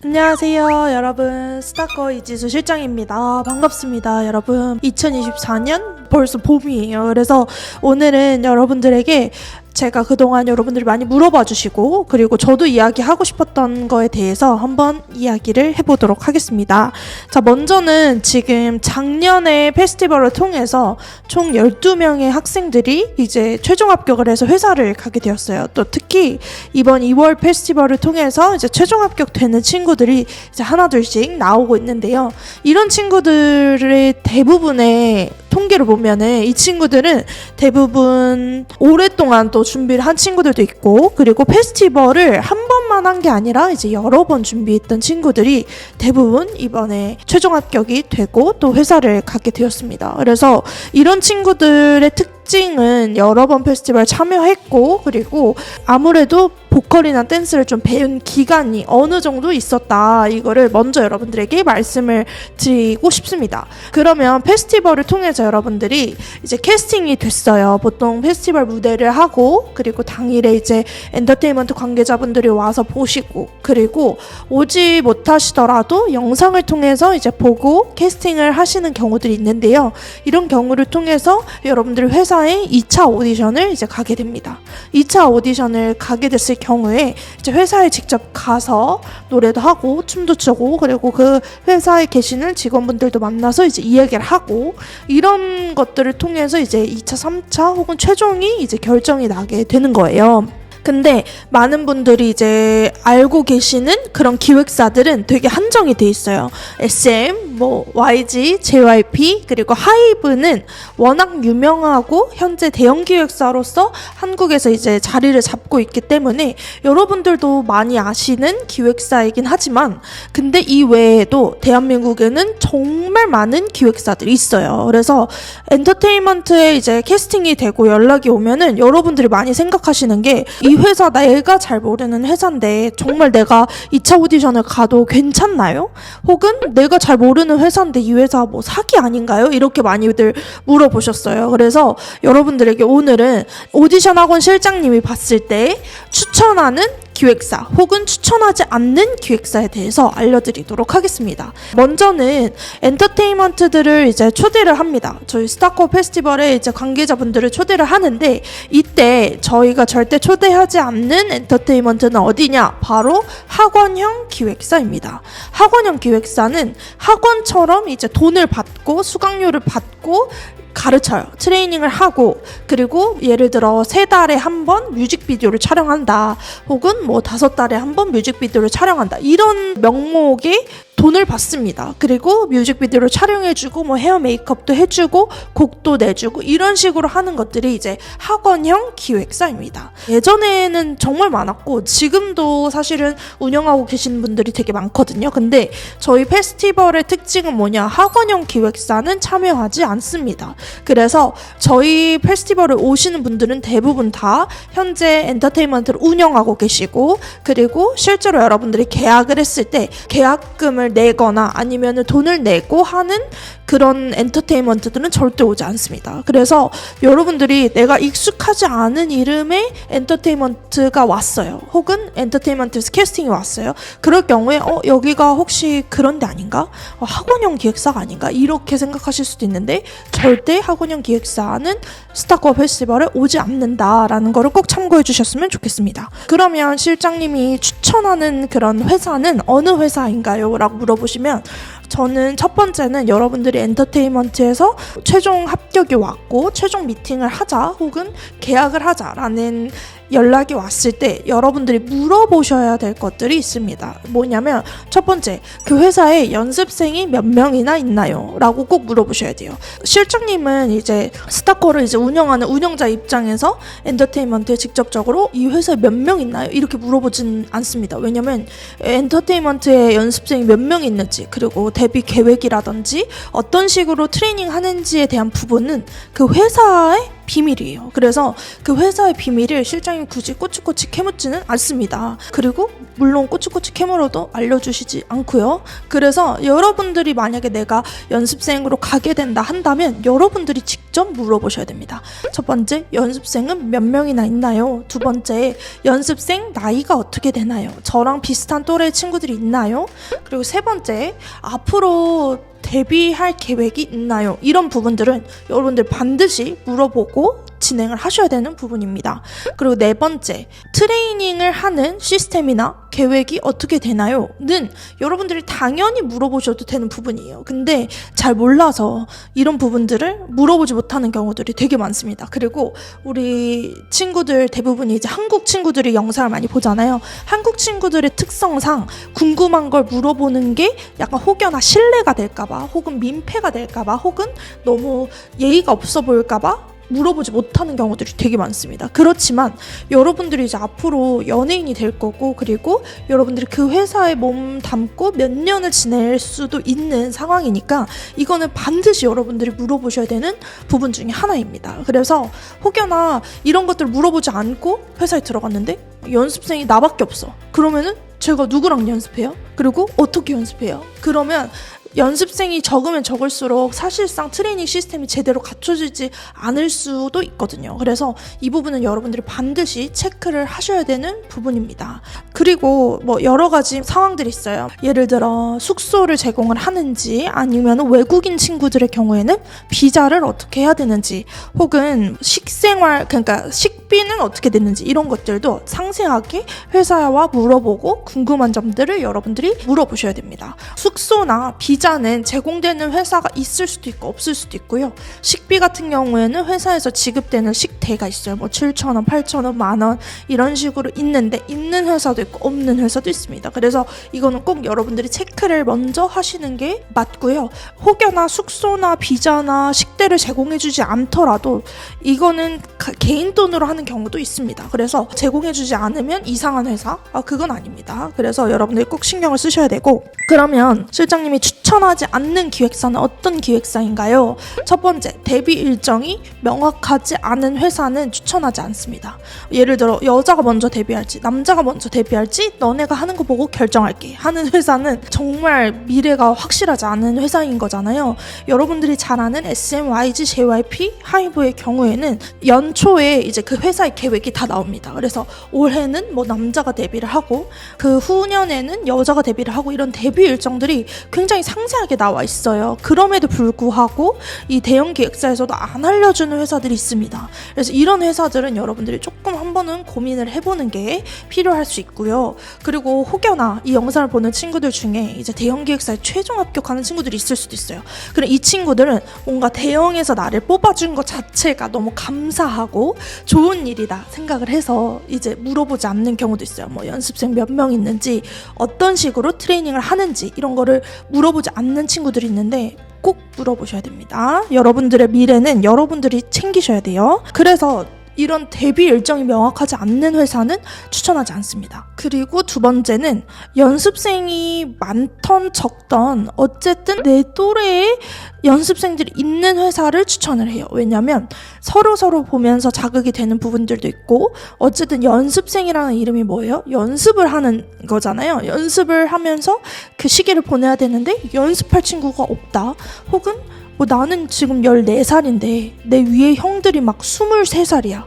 안녕하세요 여러분, 스타커 이지수 실장입니다. 반갑습니다 여러분. 2024년 벌써 봄이에요. 그래서 오늘은 여러분들에게 제가 그동안 여러분들이 많이 물어봐 주시고, 그리고 저도 이야기하고 싶었던 거에 대해서 한번 이야기를 해보도록 하겠습니다. 자, 먼저는 지금 작년에 페스티벌을 통해서 총 12명의 학생들이 이제 최종 합격을 해서 회사를 가게 되었어요. 또 특히 이번 2월 페스티벌을 통해서 이제 최종 합격되는 친구들이 이제 하나둘씩 나오고 있는데요. 이런 친구들의 대부분의 통계를 보면은 이 친구들은 대부분 오랫동안 또 준비를 한 친구들도 있고, 그리고 페스티벌을 한 번만 한 게 아니라 이제 여러 번 준비했던 친구들이 대부분 이번에 최종 합격이 되고 또 회사를 가게 되었습니다. 그래서 이런 친구들의 특징은 여러 번 페스티벌 참여했고, 그리고 아무래도 보컬이나 댄스를 좀 배운 기간이 어느 정도 있었다, 이거를 먼저 여러분들에게 말씀을 드리고 싶습니다. 그러면 페스티벌을 통해서 여러분들이 이제 캐스팅이 됐어요. 보통 페스티벌 무대를 하고, 그리고 당일에 이제 엔터테인먼트 관계자분들이 와서 보시고, 그리고 오지 못하시더라도 영상을 통해서 이제 보고 캐스팅을 하시는 경우들이 있는데요. 이런 경우를 통해서 여러분들이 회사에 2차 오디션을 이제 가게 됩니다. 2차 오디션을 가게 됐을 경우에 이제 회사에 직접 가서 노래도 하고 춤도 추고, 그리고 그 회사에 계시는 직원분들도 만나서 이제 이야기를 하고, 이런 것들을 통해서 이제 2차, 3차 혹은 최종이 이제 결정이 나게 되는 거예요. 근데 많은 분들이 이제 알고 계시는 그런 기획사들은 되게 한정이 돼 있어요. SM, YG, JYP, 그리고 하이브는 워낙 유명하고 현재 대형 기획사로서 한국에서 이제 자리를 잡고 있기 때문에 여러분들도 많이 아시는 기획사이긴 하지만, 근데 이 외에도 대한민국에는 정말 많은 기획사들이 있어요. 그래서 엔터테인먼트에 이제 캐스팅이 되고 연락이 오면은 여러분들이 많이 생각하시는 게, 이 회사 내가 잘 모르는 회사인데 정말 내가 2차 오디션을 가도 괜찮나요? 혹은 내가 잘 모르는 회사인데 이 회사 뭐 사기 아닌가요? 이렇게 많이들 물어보셨어요. 그래서 여러분들에게 오늘은 오디션 학원 실장님이 봤을 때 추천하는 기획사 혹은 추천하지 않는 기획사에 대해서 알려드리도록 하겠습니다. 먼저는 엔터테인먼트들을 이제 초대를 합니다. 저희 스타커 페스티벌에 이제 관계자분들을 초대를 하는데, 이때 저희가 절대 초대하지 않는 엔터테인먼트는 어디냐? 바로 학원형 기획사입니다. 학원형 기획사는 학원처럼 이제 돈을 받고 수강료를 받고 가르쳐요. 트레이닝을 하고, 그리고 예를 들어 3달에 한 번 뮤직비디오를 촬영한다, 혹은 5달에 한 번 뮤직비디오를 촬영한다, 이런 명목의 돈을 받습니다. 그리고 뮤직비디오를 촬영해주고 헤어 메이크업도 해주고 곡도 내주고, 이런 식으로 하는 것들이 이제 학원형 기획사입니다. 예전에는 정말 많았고 지금도 사실은 운영하고 계시는 분들이 되게 많거든요. 근데 저희 페스티벌의 특징은 뭐냐? 학원형 기획사는 참여하지 않습니다. 그래서 저희 페스티벌에 오시는 분들은 대부분 다 현재 엔터테인먼트를 운영하고 계시고, 그리고 실제로 여러분들이 계약을 했을 때 계약금을 내거나 아니면 돈을 내고 하는 그런 엔터테인먼트들은 절대 오지 않습니다. 그래서 여러분들이 내가 익숙하지 않은 이름의 엔터테인먼트가 왔어요, 혹은 엔터테인먼트에서 캐스팅이 왔어요. 그럴 경우에 여기가 혹시 그런 데 아닌가? 학원형 기획사가 아닌가? 이렇게 생각하실 수도 있는데, 절대 학원형 기획사는 스타커 페스티벌에 오지 않는다라는 거를 꼭 참고해 주셨으면 좋겠습니다. 그러면 실장님이 추천하는 그런 회사는 어느 회사인가요? 라고 물어보시면, 저는 첫 번째는 여러분들이 엔터테인먼트에서 최종 합격이 왔고 최종 미팅을 하자 혹은 계약을 하자라는 연락이 왔을 때 여러분들이 물어보셔야 될 것들이 있습니다. 뭐냐면, 첫 번째, 그 회사에 연습생이 몇 명이나 있나요? 라고 꼭 물어보셔야 돼요. 실장님은 이제 스타커를 이제 운영하는 운영자 입장에서 엔터테인먼트에 직접적으로 이 회사에 몇 명 있나요? 이렇게 물어보진 않습니다. 왜냐면 엔터테인먼트에 연습생이 몇 명 있는지, 그리고 데뷔 계획이라든지 어떤 식으로 트레이닝 하는지에 대한 부분은 그 회사의 비밀이에요. 그래서 그 회사의 비밀을 실장님 굳이 꼬치꼬치 캐묻지는 않습니다. 그리고 물론 꼬치꼬치 캐물어도 알려주시지 않고요. 그래서 여러분들이 만약에 내가 연습생으로 가게 된다 한다면 여러분들이 직접 물어보셔야 됩니다. 첫 번째, 연습생은 몇 명이나 있나요? 두 번째, 연습생 나이가 어떻게 되나요? 저랑 비슷한 또래 친구들이 있나요? 그리고 세 번째, 앞으로 데뷔할 계획이 있나요? 이런 부분들은 여러분들 반드시 물어보고 진행을 하셔야 되는 부분입니다. 그리고 네 번째, 트레이닝을 하는 시스템이나 계획이 어떻게 되나요? 는 여러분들이 당연히 물어보셔도 되는 부분이에요. 근데 잘 몰라서 이런 부분들을 물어보지 못하는 경우들이 되게 많습니다. 그리고 우리 친구들 대부분이 이제 한국 친구들이 영상을 많이 보잖아요. 한국 친구들의 특성상 궁금한 걸 물어보는 게 약간 혹여나 실례가 될까봐, 혹은 민폐가 될까봐, 혹은 너무 예의가 없어 보일까봐 물어보지 못하는 경우들이 되게 많습니다. 그렇지만 여러분들이 이제 앞으로 연예인이 될 거고, 그리고 여러분들이 그 회사에 몸 담고 몇 년을 지낼 수도 있는 상황이니까 이거는 반드시 여러분들이 물어보셔야 되는 부분 중에 하나입니다. 그래서 혹여나 이런 것들을 물어보지 않고 회사에 들어갔는데 연습생이 나밖에 없어. 그러면은 제가 누구랑 연습해요? 그리고 어떻게 연습해요? 그러면 연습생이 적으면 적을수록 사실상 트레이닝 시스템이 제대로 갖춰지지 않을 수도 있거든요. 그래서 이 부분은 여러분들이 반드시 체크를 하셔야 되는 부분입니다. 그리고 뭐 여러 가지 상황들이 있어요. 예를 들어 숙소를 제공을 하는지, 아니면 외국인 친구들의 경우에는 비자를 어떻게 해야 되는지, 혹은 식생활, 그러니까 식비는 어떻게 됐는지, 이런 것들도 상세하게 회사와 물어보고 궁금한 점들을 여러분들이 물어보셔야 됩니다. 숙소나 비자는 제공되는 회사가 있을 수도 있고 없을 수도 있고요. 식비 같은 경우에는 회사에서 지급되는 식대가 있어요. 뭐 7,000원, 8,000원, 만원 이런 식으로 있는데 있는 회사도 있고 없는 회사도 있습니다. 그래서 이거는 꼭 여러분들이 체크를 먼저 하시는 게 맞고요. 혹여나 숙소나 비자나 식대를 제공해주지 않더라도 이거는 개인 돈으로 하는 경우도 있습니다. 그래서 제공해주지 않으면 이상한 회사? 그건 아닙니다. 그래서 여러분들이 꼭 신경을 쓰셔야 되고, 그러면 실장님이 추천하지 않는 기획사는 어떤 기획사인가요? 첫 번째, 데뷔 일정이 명확하지 않은 회사는 추천하지 않습니다. 예를 들어 여자가 먼저 데뷔할지 남자가 먼저 데뷔할지 너네가 하는 거 보고 결정할게 하는 회사는 정말 미래가 확실하지 않은 회사인 거잖아요. 여러분들이 잘 아는 SM, YG, JYP, 하이브의 경우에는 연초에 이제 그 회사의 계획이 다 나옵니다. 그래서 올해는 뭐 남자가 데뷔를 하고 그 후년에는 여자가 데뷔를 하고, 이런 데뷔 일정들이 굉장히 상세하게 나와 있어요. 그럼에도 불구하고 이 대형 기획사에서도 안 알려주는 회사들이 있습니다. 그래서 이런 회사들은 여러분들이 조금 한 번은 고민을 해보는 게 필요할 수 있고요. 그리고 혹여나 이 영상을 보는 친구들 중에 이제 대형 기획사에 최종 합격하는 친구들이 있을 수도 있어요. 그럼 이 친구들은 뭔가 대형에서 나를 뽑아준 것 자체가 너무 감사하고 좋은 일이다 생각을 해서 이제 물어보지 않는 경우도 있어요. 뭐 연습생 몇 명 있는지, 어떤 식으로 트레이닝을 하는지, 이런 거를 물어보지 않는 친구들이 있는데 꼭 물어보셔야 됩니다. 여러분들의 미래는 여러분들이 챙기셔야 돼요. 그래서 이런 데뷔 일정이 명확하지 않는 회사는 추천하지 않습니다. 그리고 두 번째는 연습생이 많던 적던 어쨌든 내 또래의 연습생들이 있는 회사를 추천을 해요. 왜냐면 서로 보면서 자극이 되는 부분들도 있고, 어쨌든 연습생이라는 이름이 뭐예요? 연습을 하는 거잖아요. 연습을 하면서 그 시기를 보내야 되는데 연습할 친구가 없다. 혹은 뭐 나는 지금 14살인데 내 위에 형들이 막 23살이야.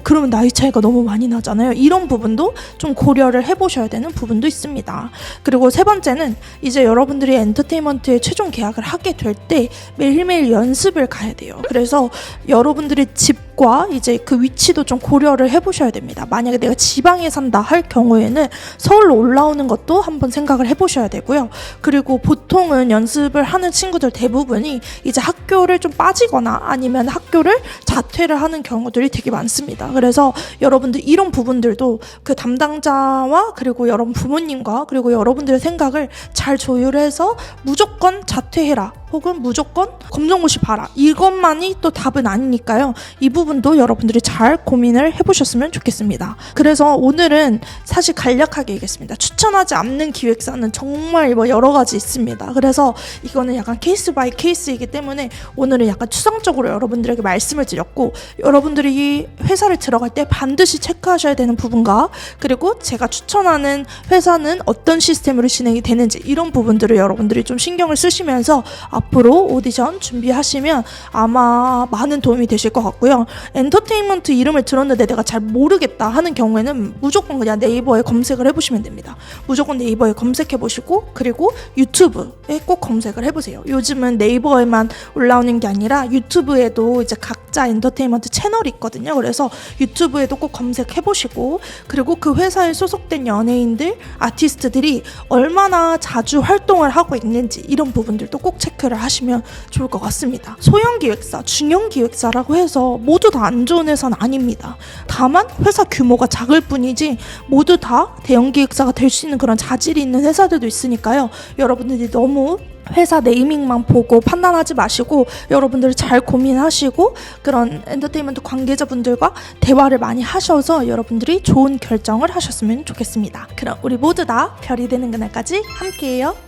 그러면 나이 차이가 너무 많이 나잖아요. 이런 부분도 좀 고려를 해보셔야 되는 부분도 있습니다. 그리고 세 번째는 이제 여러분들이 엔터테인먼트에 최종 계약을 하게 될 때 매일매일 연습을 가야 돼요. 그래서 여러분들의 집과 이제 그 위치도 좀 고려를 해보셔야 됩니다. 만약에 내가 지방에 산다 할 경우에는 서울로 올라오는 것도 한번 생각을 해보셔야 되고요. 그리고 보통은 연습을 하는 친구들 대부분이 이제 학교를 좀 빠지거나 아니면 학교를 자퇴를 하는 경우들이 되게 많습니다. 그래서 여러분들 이런 부분들도 그 담당자와 그리고 여러분 부모님과 그리고 여러분들의 생각을 잘 조율해서 무조건 자퇴해라, 혹은 무조건 검정고시 봐라, 이것만이 또 답은 아니니까요. 이 부분 부분도 여러분들이 잘 고민을 해보셨으면 좋겠습니다. 그래서 오늘은 사실 간략하게 얘기했습니다. 추천하지 않는 기획사는 정말 뭐 여러 가지 있습니다. 그래서 이거는 약간 케이스 바이 케이스이기 때문에 오늘은 약간 추상적으로 여러분들에게 말씀을 드렸고, 여러분들이 이 회사를 들어갈 때 반드시 체크하셔야 되는 부분과, 그리고 제가 추천하는 회사는 어떤 시스템으로 진행이 되는지, 이런 부분들을 여러분들이 좀 신경을 쓰시면서 앞으로 오디션 준비하시면 아마 많은 도움이 되실 것 같고요. 엔터테인먼트 이름을 들었는데 내가 잘 모르겠다 하는 경우에는 무조건 그냥 네이버에 검색을 해보시면 됩니다. 무조건 네이버에 검색해보시고, 그리고 유튜브에 꼭 검색을 해보세요. 요즘은 네이버에만 올라오는 게 아니라 유튜브에도 이제 각자 엔터테인먼트 채널이 있거든요. 그래서 유튜브에도 꼭 검색해보시고, 그리고 그 회사에 소속된 연예인들, 아티스트들이 얼마나 자주 활동을 하고 있는지, 이런 부분들도 꼭 체크를 하시면 좋을 것 같습니다. 소형 기획사, 중형 기획사라고 해서 모두 다 안 좋은 회사는 아닙니다. 다만 회사 규모가 작을 뿐이지 모두 다 대형 기획사가 될 수 있는 그런 자질이 있는 회사들도 있으니까요. 여러분들이 너무 회사 네이밍만 보고 판단하지 마시고, 여러분들이 잘 고민하시고 그런 엔터테인먼트 관계자분들과 대화를 많이 하셔서 여러분들이 좋은 결정을 하셨으면 좋겠습니다. 그럼 우리 모두 다 별이 되는 그날까지 함께해요.